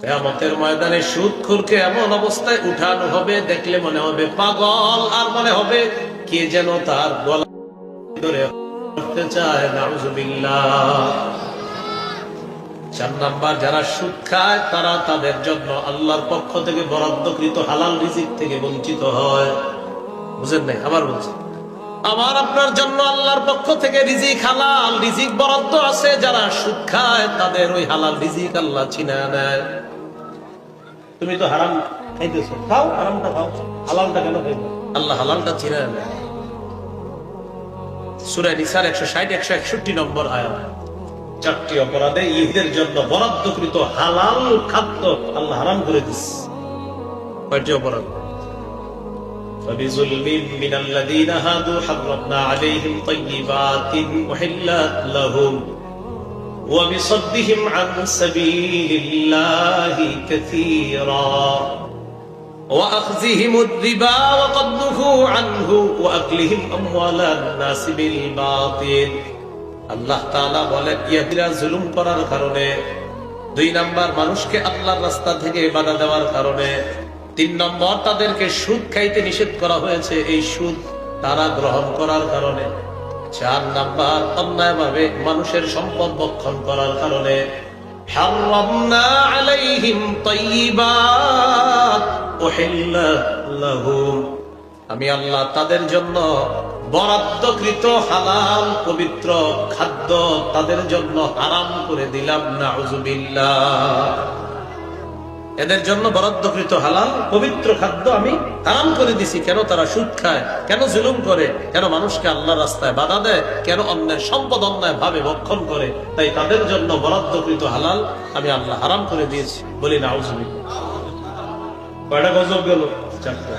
কিয়ামতের ময়দানে সুদখোরকে এমন অবস্থায় উঠানো হবে, দেখলে মনে হবে পাগল, আর মনে হবে কে যেন তার গলা ধরে করতে চায়। নাউযুবিল্লাহ। 4 নাম্বার, যারা সুদ খায় তারা তাদের জন্য আল্লাহর পক্ষ থেকে বরাদ্দকৃত হালাল রিজিক থেকে বঞ্চিত হয়। বুঝেন নাই? আবার বলছি, আমার আপনার জন্য আল্লাহর পক্ষ থেকে রিজিক, হালাল রিজিক বরাদ্দ আছে। যারা সুদ খায় তাদের ওই হালাল রিজিক আল্লাহ ছিনায় নেয়। তুমি তো হারাম খাইতেছো, খাও, হারামটা খাও, হালালটা কেন খাইবে? আল্লাহ হালালটা ছিনায় নেয়। সূরা নিসার 160 161 নম্বর আয়াত। 4টি অপরাধে ইহুদের জন্য বরাদ্দকৃত হালাল খাদ্য আল্লাহ হারাম করে দিয়েছে। কয়টি অপরাধ? فبظلم من الذين هادوا حرمنا عليهم طيبات أحلت لهم وبصدهم عن سبيل الله كثيرا وأخذهم الربا وقد نهوا عنه وأكلهم أموال الناس بالباطل। আল্লাহ তাআলা বলেন ইহুদিরা জুলুম করার কারণে, 2 নাম্বার মানুষকে আল্লাহর রাস্তা থেকে বাধা দেওয়ার কারণে, 3 নম্বর তাদেরকে সুদ খাইতে নিষেধ করা হয়েছে, এই সুদ তারা গ্রহণ করার কারণে, 4 নাম্বার অন্যায়ভাবে মানুষের সম্পদ ভক্ষণ করার কারণে। হারামনা আলাইহিম তাইয়্যিবাত উহিল্লাত লাহুম, আমি আল্লাহ তাদের জন্য বরাদ্দকৃত হালাল পবিত্র খাদ্য তাদের জন্য হারাম করে দিলাম। নাউযুবিল্লাহ। এদের জন্য বরাদ্দকৃত হালাল পবিত্র খাদ্য আমি হারাম করে দিছি। কেন? তারা সুদ খায়, কেন জুলুম করে, কেন মানুষকে আল্লাহর রাস্তায় বাধা দেয়, কেন অন্যের সম্পদ অন্যায় ভাবে ভক্ষণ করে, তাই তাদের জন্য বরাদ্দকৃত হালাল আমি আল্লাহ হারাম করে দিয়েছি। বলি নাউযুবিল্লাহ। কয়টা গজব গেল? 4টা।